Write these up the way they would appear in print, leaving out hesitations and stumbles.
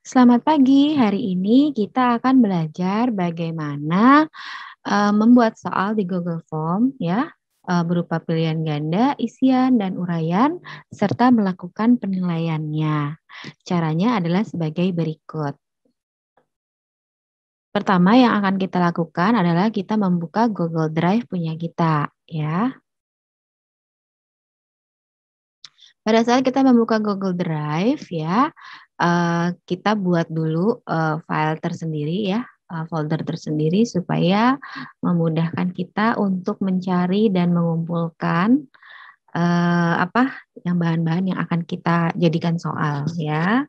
Selamat pagi, hari ini kita akan belajar bagaimana membuat soal di Google Form ya, berupa pilihan ganda, isian, dan uraian, serta melakukan penilaiannya. Caranya adalah sebagai berikut. Pertama yang akan kita lakukan adalah kita membuka Google Drive punya kita ya. Pada saat kita membuka Google Drive ya, kita buat dulu file tersendiri ya, folder tersendiri supaya memudahkan kita untuk mencari dan mengumpulkan yang bahan-bahan yang akan kita jadikan soal ya.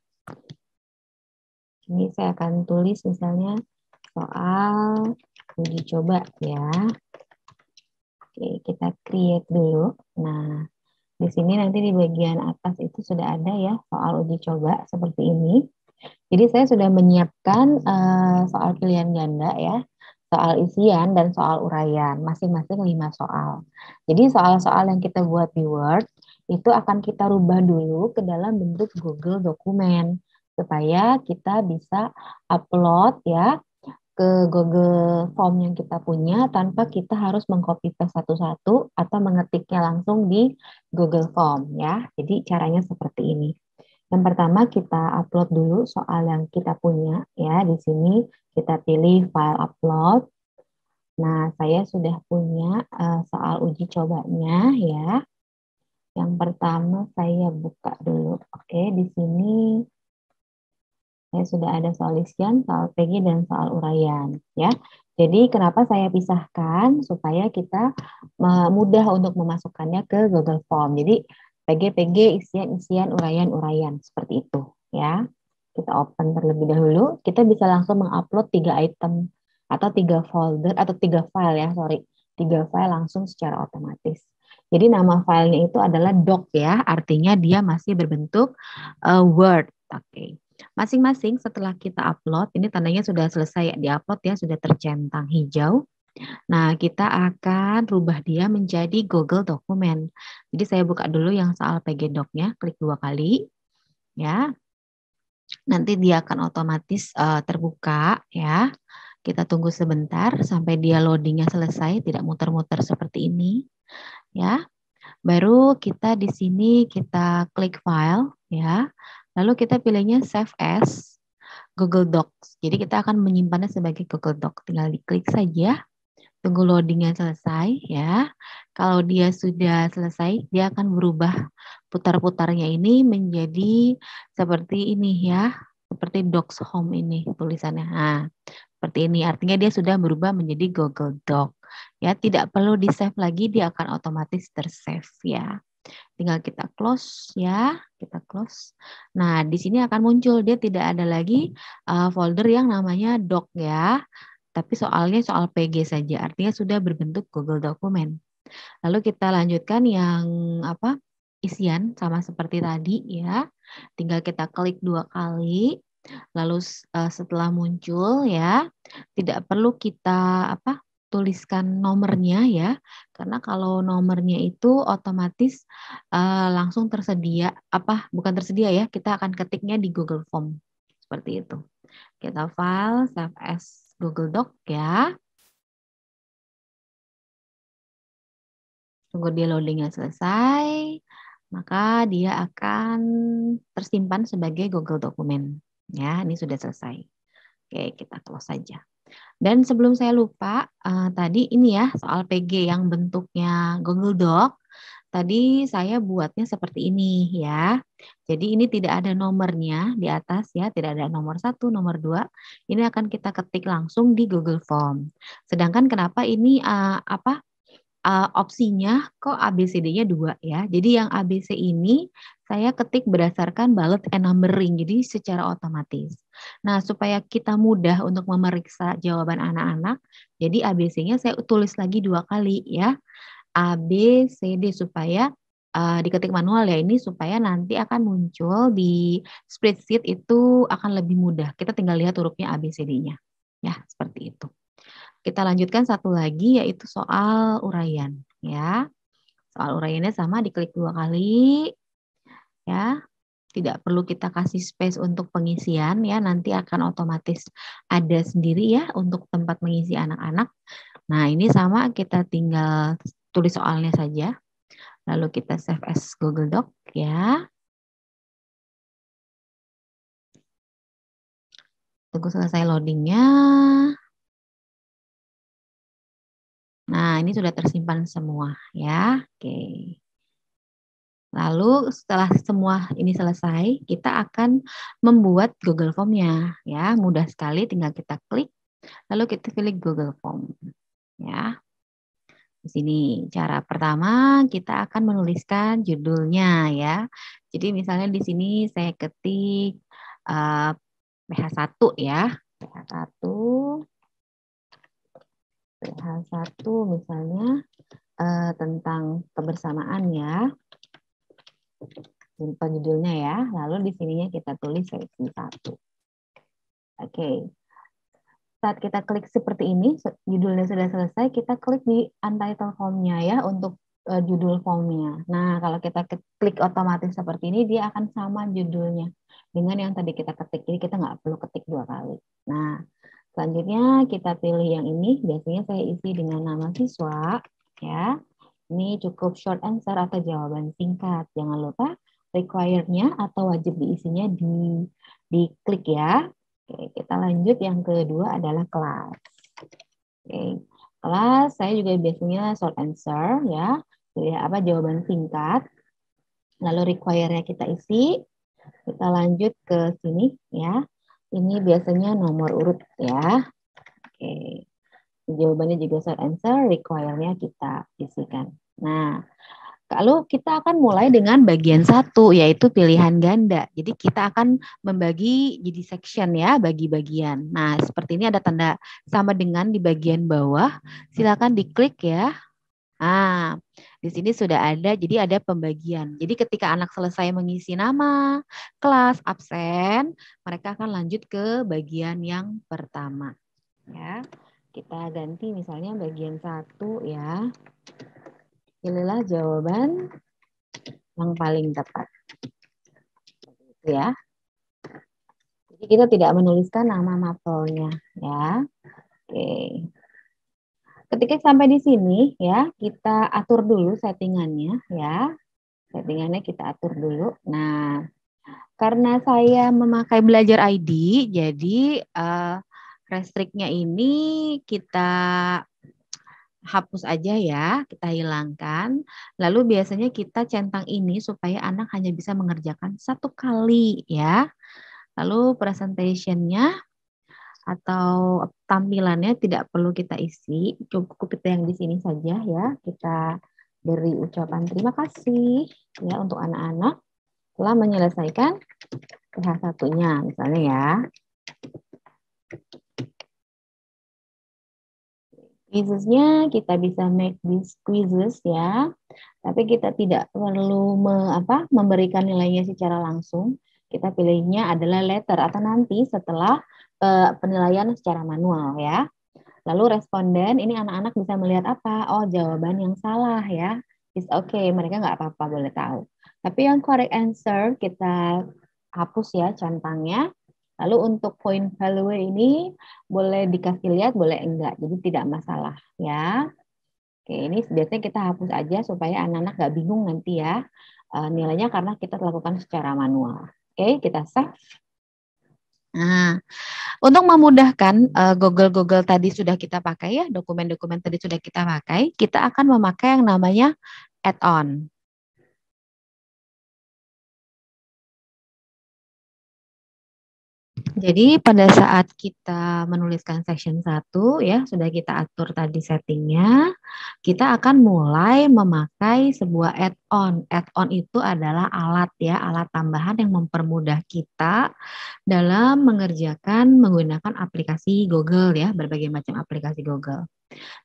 Ini saya akan tulis misalnya soal uji coba ya. Oke, kita create dulu. Nah, di sini nanti di bagian atas itu sudah ada ya soal uji coba seperti ini. Jadi saya sudah menyiapkan soal pilihan ganda ya, soal isian dan soal uraian, masing-masing 5 soal. Jadi soal-soal yang kita buat di Word itu akan kita rubah dulu ke dalam bentuk Google dokumen supaya kita bisa upload ya ke Google Form yang kita punya tanpa kita harus mengcopy paste satu-satu atau mengetiknya langsung di Google Form ya. Jadi caranya seperti ini. Yang pertama kita upload dulu soal yang kita punya ya. Di sini kita pilih file upload. Nah, saya sudah punya soal uji cobanya ya. Yang pertama saya buka dulu. Oke, di sini saya sudah ada soal isian, soal PG, dan soal uraian. Ya, jadi kenapa saya pisahkan supaya kita mudah untuk memasukkannya ke Google Form. Jadi PG, isian, uraian seperti itu. Ya, kita open terlebih dahulu. Kita bisa langsung mengupload 3 item atau 3 folder atau 3 file ya, 3 file langsung secara otomatis. Jadi nama filenya itu adalah doc ya, artinya dia masih berbentuk Word. Oke. Masing-masing setelah kita upload, ini tandanya sudah selesai ya, di-upload ya, sudah tercentang hijau. Nah, kita akan rubah dia menjadi Google Dokumen. Jadi saya buka dulu yang soal PG Doc-nya, klik 2 kali. Ya, nanti dia akan otomatis terbuka ya. Kita tunggu sebentar sampai dia loadingnya selesai, tidak muter-muter seperti ini. Ya, baru kita di sini kita klik file ya. Lalu kita pilihnya save as Google Docs. Jadi kita akan menyimpannya sebagai Google Doc. Tinggal diklik saja, tunggu loadingnya selesai ya. Kalau dia sudah selesai, dia akan berubah putar-putarnya ini menjadi seperti ini ya, seperti Docs Home ini tulisannya. Nah, seperti ini. Artinya dia sudah berubah menjadi Google Doc. Ya, tidak perlu di-save lagi, dia akan otomatis tersave ya. Tinggal kita close ya, kita close. Nah, di sini akan muncul, dia tidak ada lagi folder yang namanya doc ya, tapi soalnya soal PG saja, artinya sudah berbentuk Google Dokumen. Lalu kita lanjutkan yang isian sama seperti tadi ya, tinggal kita klik 2 kali, lalu setelah muncul ya, tidak perlu kita tuliskan nomornya ya, karena kalau nomornya itu otomatis langsung tersedia, bukan tersedia ya, kita akan ketiknya di Google Form seperti itu. Kita file save as Google Doc ya. Tunggu dia loadingnya selesai, maka dia akan tersimpan sebagai Google Dokumen. Ya, ini sudah selesai. Oke, kita close saja. Dan sebelum saya lupa, tadi ini ya soal PG yang bentuknya Google Doc, tadi saya buatnya seperti ini ya. Jadi ini tidak ada nomornya di atas ya, tidak ada nomor 1, nomor 2. Ini akan kita ketik langsung di Google Form. Sedangkan kenapa ini opsinya kok ABCD-nya 2 ya. Jadi yang ABC ini saya ketik berdasarkan ballot and numbering, jadi secara otomatis. Nah, supaya kita mudah untuk memeriksa jawaban anak-anak, jadi ABC-nya saya tulis lagi 2 kali ya. ABCD supaya diketik manual ya ini, supaya nanti akan muncul di spreadsheet itu akan lebih mudah. Kita tinggal lihat hurufnya ABCD-nya. Ya, seperti itu. Kita lanjutkan satu lagi yaitu soal uraian ya. Soal uraiannya sama, diklik 2 kali ya. tidak perlu kita kasih space untuk pengisian ya, nanti akan otomatis ada sendiri ya untuk tempat mengisi anak-anak. Nah, ini sama, kita tinggal tulis soalnya saja. Lalu kita save as Google Doc ya. Tunggu selesai loadingnya. Nah, ini sudah tersimpan semua ya. Oke. Lalu setelah semua ini selesai, kita akan membuat Google Form-nya ya. Mudah sekali, tinggal kita klik, lalu kita pilih Google Form ya. Di sini cara pertama kita akan menuliskan judulnya ya. Jadi misalnya di sini saya ketik PH1 ya. PH1 misalnya tentang kebersamaan ya. Contoh judulnya ya. Lalu di sininya kita tulis seksi 1. Oke. Saat kita klik seperti ini, judulnya sudah selesai, kita klik di untitled form-nya ya untuk judul form-nya. Nah, kalau kita klik otomatis seperti ini, dia akan sama judulnya dengan yang tadi kita ketik. Jadi kita nggak perlu ketik 2 kali. Nah, selanjutnya kita pilih yang ini. Biasanya saya isi dengan nama siswa ya. Ini cukup short answer atau jawaban singkat. Jangan lupa required-nya atau wajib diisinya di klik ya. Oke, kita lanjut, yang kedua adalah kelas. Oke, kelas saya juga biasanya short answer ya. Pilih apa jawaban singkat. Lalu require-nya kita isi. Kita lanjut ke sini ya. Ini biasanya nomor urut ya. Oke. Jawabannya juga short answer, require-nya kita isikan. Nah, kalau kita akan mulai dengan bagian 1, yaitu pilihan ganda. Jadi kita akan membagi jadi section ya, bagi bagian. Nah, seperti ini ada tanda sama dengan di bagian bawah. Silakan diklik ya. Nah, di sini sudah ada, jadi ada pembagian. Jadi ketika anak selesai mengisi nama, kelas, absen, mereka akan lanjut ke bagian yang pertama. Ya, kita ganti misalnya bagian 1 ya. Pilihlah jawaban yang paling tepat. Ya. Jadi kita tidak menuliskan nama mapelnya ya. Oke. Ketika sampai di sini ya, kita atur dulu settingannya ya. Settingannya kita atur dulu. Nah, karena saya memakai Belajar ID, jadi restriknya ini kita hapus aja ya, kita hilangkan. Lalu biasanya kita centang ini supaya anak hanya bisa mengerjakan 1 kali ya. Lalu presentation-nya atau tampilannya tidak perlu kita isi, cukup kita yang di sini saja ya. Kita beri ucapan terima kasih ya untuk anak-anak telah menyelesaikan PH1-nya misalnya ya. Quizes-nya kita bisa make these quizzes ya, tapi kita tidak perlu memberikan nilainya secara langsung. Kita pilihnya adalah letter atau nanti setelah penilaian secara manual ya. Lalu responden, ini anak-anak bisa melihat apa? Oh, jawaban yang salah ya. It's okay, mereka nggak apa-apa, boleh tahu. Tapi yang correct answer kita hapus ya centangnya. Lalu untuk point value ini boleh dikasih lihat, boleh enggak. Jadi tidak masalah ya. Oke, ini biasanya kita hapus aja supaya anak-anak nggak bingung nanti ya nilainya karena kita lakukan secara manual. Oke, kita save. Nah, untuk memudahkan Google tadi sudah kita pakai ya, dokumen-dokumen tadi sudah kita pakai, kita akan memakai yang namanya add-on. Jadi pada saat kita menuliskan section 1 ya, sudah kita atur tadi settingnya, kita akan mulai memakai sebuah add-on. Add-on itu adalah alat ya, alat tambahan yang mempermudah kita dalam mengerjakan menggunakan aplikasi Google ya, berbagai macam aplikasi Google.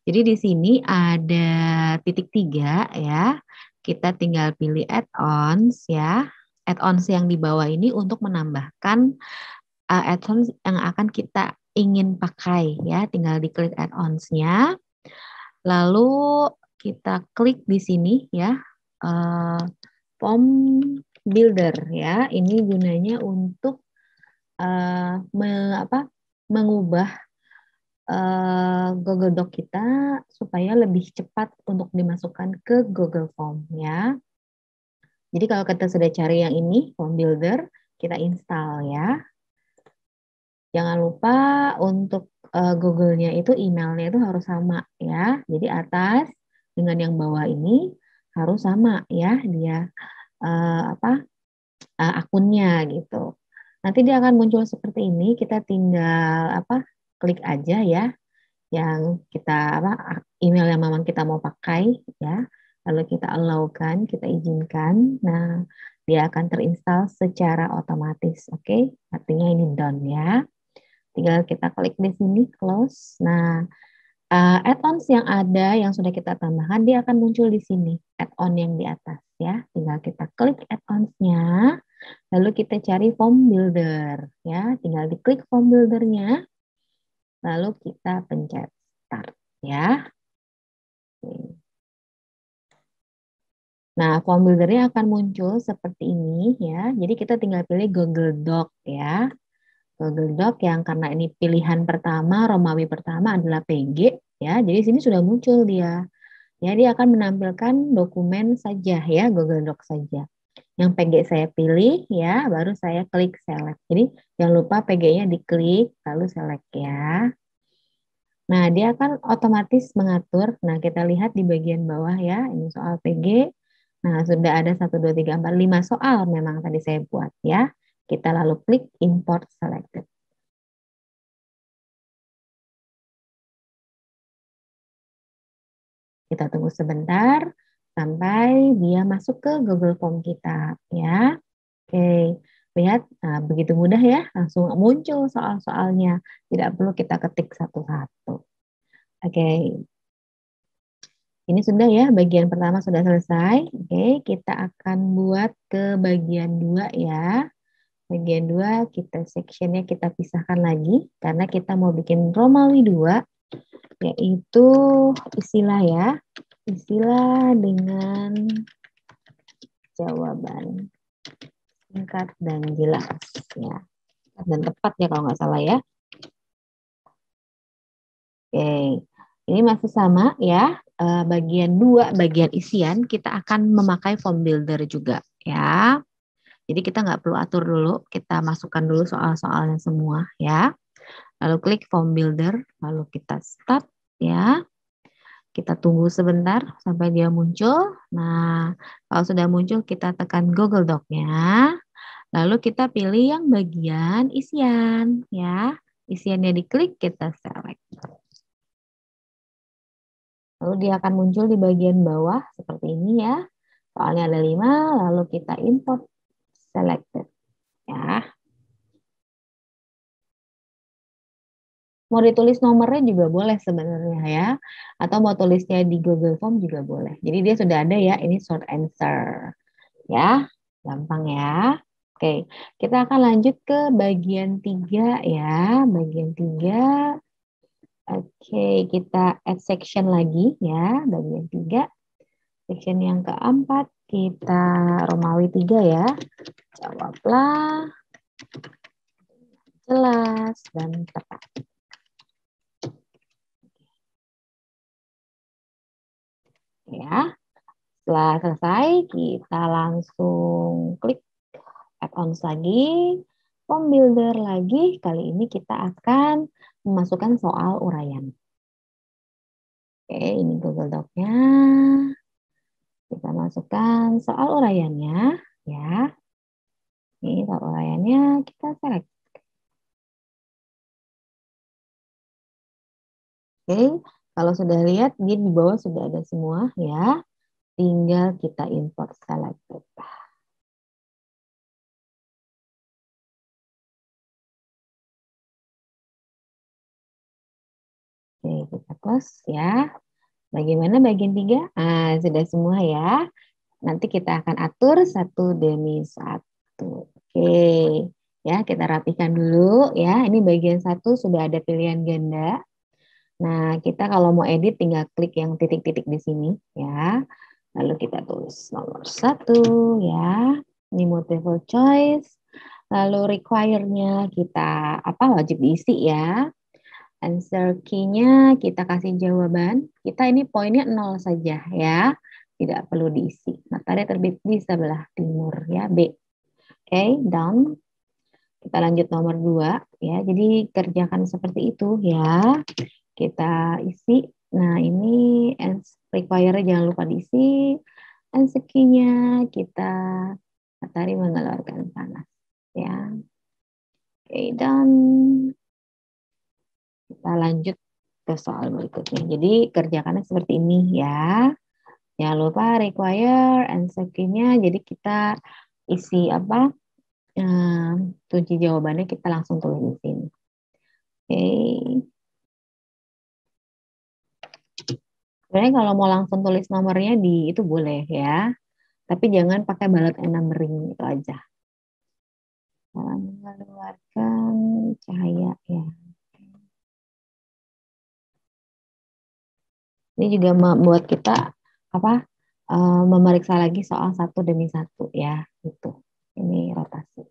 Jadi di sini ada titik 3 ya, kita tinggal pilih add-ons ya. Add-ons yang di bawah ini untuk menambahkan add-ons yang akan kita ingin pakai ya, tinggal diklik add-ons-nya. Lalu kita klik di sini ya, form builder ya. Ini gunanya untuk mengubah Google Doc kita supaya lebih cepat untuk dimasukkan ke Google Form ya. Jadi kalau kita sudah cari yang ini, Form Builder, kita install ya. Jangan lupa untuk Google-nya itu emailnya itu harus sama ya. Jadi atas dengan yang bawah ini harus sama ya dia akunnya gitu. Nanti dia akan muncul seperti ini. Kita tinggal klik aja ya yang kita email yang memang kita mau pakai ya. Lalu kita allow-kan, kita izinkan. Nah, dia akan terinstall secara otomatis. Oke, artinya ini done ya. Tinggal kita klik di sini close. Nah, add-ons yang ada yang sudah kita tambahkan dia akan muncul di sini. Add-on yang di atas ya. Tinggal kita klik add-ons-nya. Lalu kita cari form builder ya. Tinggal diklik form builder-nya. Lalu kita pencet start ya. Nah, form builder-nya akan muncul seperti ini ya. Jadi kita tinggal pilih Google Doc ya. Google Doc yang karena ini pilihan pertama, Romawi pertama adalah PG ya. Jadi sini sudah muncul dia. Ya, dia akan menampilkan dokumen saja ya, Google Doc saja. Yang PG saya pilih ya, baru saya klik select. Jadi jangan lupa PG-nya diklik lalu select ya. Nah, dia akan otomatis mengatur. Nah, kita lihat di bagian bawah ya, ini soal PG. Nah, sudah ada 1, 2, 3, 4, 5 soal memang tadi saya buat ya. Kita lalu klik import selected. Kita tunggu sebentar sampai dia masuk ke Google Form kita ya. Oke, lihat begitu mudah ya, langsung muncul soal-soalnya. Tidak perlu kita ketik satu-satu. Oke. Ini sudah ya, bagian pertama sudah selesai. Oke, kita akan buat ke bagian 2 ya. Bagian 2 kita sectionnya kita pisahkan lagi karena kita mau bikin Romawi 2 yaitu istilah ya. Istilah dengan jawaban singkat dan jelas ya. Dan tepat ya kalau nggak salah ya. Oke. Ini masih sama ya. Bagian 2, bagian isian kita akan memakai form builder juga ya. Jadi kita nggak perlu atur dulu, kita masukkan dulu soal-soalnya semua ya. Lalu klik form builder, lalu kita start ya. Kita tunggu sebentar sampai dia muncul. Nah, kalau sudah muncul kita tekan Google Doc-nya. Lalu kita pilih yang bagian isian ya. Isiannya diklik, kita select. Lalu dia akan muncul di bagian bawah seperti ini ya. Soalnya ada 5, lalu kita import selected ya. Mau ditulis nomornya juga boleh sebenarnya ya. Atau mau tulisnya di Google Form juga boleh. Jadi dia sudah ada ya, ini short answer. Ya, gampang ya. Oke, kita akan lanjut ke bagian 3 ya. Bagian 3. Oke, kita add section lagi ya, bagian 3. Section yang keempat, kita Romawi 3 ya. Jawablah jelas dan tepat. Ya, setelah selesai, kita langsung klik add-ons lagi, form builder lagi. Kali ini kita akan memasukkan soal uraian. Oke, ini Google Doc-nya. Kita masukkan soal uraiannya, ya. Ini soal uraiannya kita select. Oke, kalau sudah lihat, di bawah sudah ada semua, ya. Tinggal kita import selected. Oke, kita close ya. Bagaimana bagian 3? Ah, sudah semua ya. Nanti kita akan atur satu demi satu. Oke, ya kita rapikan dulu ya. Ini bagian 1 sudah ada pilihan ganda. Nah, kita kalau mau edit tinggal klik yang titik-titik di sini ya. Lalu kita tulis nomor 1 ya. Ini multiple choice. Lalu require-nya kita wajib diisi ya. Answer key-nya kita kasih jawaban. Kita ini poinnya 0 saja ya. Tidak perlu diisi. Matahari terbit di sebelah timur ya, B. Oke, done. Kita lanjut nomor 2 ya. Jadi kerjakan seperti itu ya. Kita isi. Nah, ini require jangan lupa diisi. Answer key-nya kita matahari mengeluarkan panas ya. Oke, done. Kita lanjut ke soal berikutnya. Jadi kerjakannya seperti ini ya. Jangan lupa require answer key-nya. Jadi kita isi kunci jawabannya kita langsung tulis di sini. Oke. Sebenarnya kalau mau langsung tulis nomornya itu boleh ya. Tapi jangan pakai balot and numbering itu aja. Mengeluarkan cahaya ya. Ini juga membuat kita memeriksa lagi soal satu demi satu ya, gitu. Ini rotasi.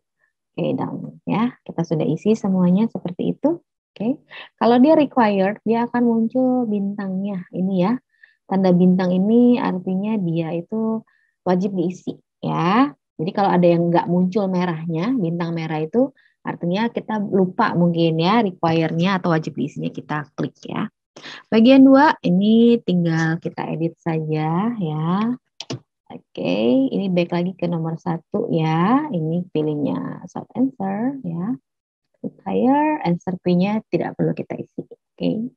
Oke, down ya. Kita sudah isi semuanya seperti itu. Oke. Kalau dia required, dia akan muncul bintangnya. Ini ya. Tanda bintang ini artinya dia itu wajib diisi ya. Jadi kalau ada yang nggak muncul merahnya, bintang merah itu artinya kita lupa mungkin ya require-nya atau wajib diisinya kita klik ya. Bagian 2 ini tinggal kita edit saja ya. Oke, ini back lagi ke nomor 1 ya. Ini pilihnya short answer ya. Require answer P-nya tidak perlu kita isi. Oke.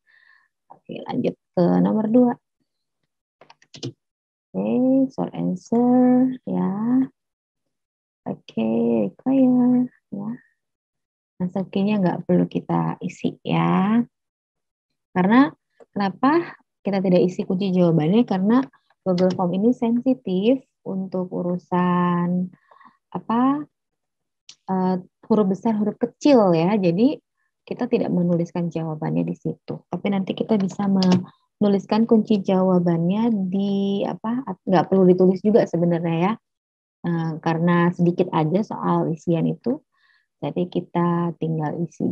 Oke, lanjut ke nomor 2. Oke, short answer ya. Oke, require ya. Answer key-nya nggak perlu kita isi ya. Karena kenapa kita tidak isi kunci jawabannya? Karena Google Form ini sensitif untuk urusan huruf besar, huruf kecil ya. Jadi kita tidak menuliskan jawabannya di situ. Tapi nanti kita bisa menuliskan kunci jawabannya di nggak perlu ditulis juga sebenarnya ya. Karena sedikit aja soal isian itu. Jadi kita tinggal isi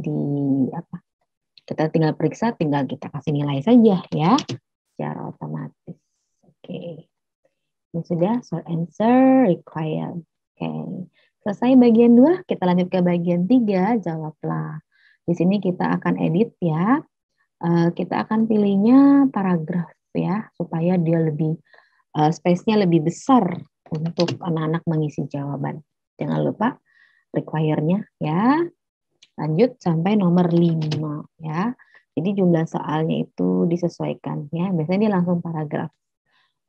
kita tinggal periksa, tinggal kita kasih nilai saja ya, secara otomatis. Oke, ini sudah short answer required. Oke, selesai bagian 2, kita lanjut ke bagian 3, jawablah. Di sini kita akan edit ya, kita akan pilihnya paragraf ya, supaya dia lebih space-nya lebih besar untuk anak-anak mengisi jawaban. Jangan lupa require-nya ya. Lanjut sampai nomor 5 ya. Jadi jumlah soalnya itu disesuaikan ya. Biasanya dia langsung paragraf.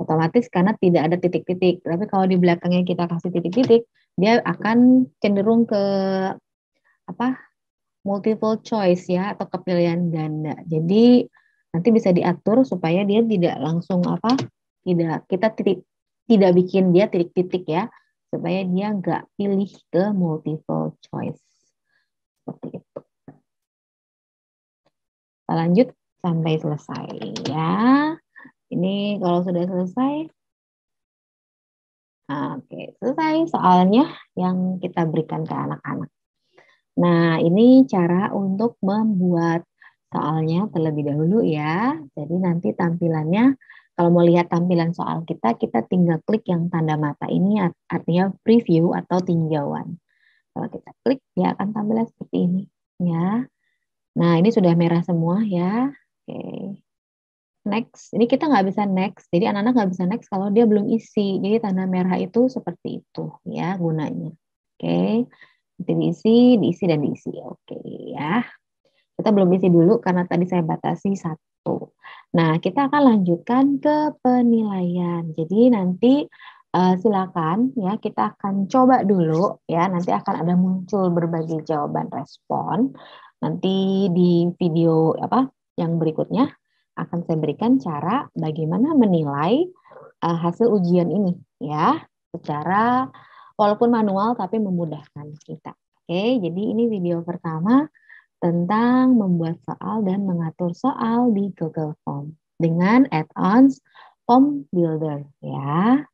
Otomatis karena tidak ada titik-titik. Tapi kalau di belakangnya kita kasih titik-titik, dia akan cenderung ke multiple choice ya atau kepilihan ganda. Jadi nanti bisa diatur supaya dia tidak langsung tidak bikin dia titik-titik ya, supaya dia nggak pilih ke multiple choice. Seperti itu. Kita lanjut sampai selesai ya. Ini kalau sudah selesai, oke, selesai soalnya yang kita berikan ke anak-anak. Nah, ini cara untuk membuat soalnya terlebih dahulu ya. Jadi nanti tampilannya, kalau mau lihat tampilan soal kita tinggal klik yang tanda mata ini, artinya preview atau tinjauan. Kalau kita klik, dia akan tampilan seperti ini ya. Nah, ini sudah merah semua ya. Oke. Next. Ini kita nggak bisa next. Jadi anak-anak nggak bisa next kalau dia belum isi. Jadi tanda merah itu seperti itu ya gunanya. Oke. Nanti diisi, dan diisi. Oke ya. Kita belum isi dulu karena tadi saya batasi 1. Nah, kita akan lanjutkan ke penilaian. Jadi nanti silakan ya, kita akan coba dulu ya. Nanti akan ada muncul berbagai jawaban respon. Nanti di video yang berikutnya akan saya berikan cara bagaimana menilai hasil ujian ini ya, secara walaupun manual tapi memudahkan kita. Oke, jadi ini video pertama tentang membuat soal dan mengatur soal di Google Form dengan add-ons Form Builder ya.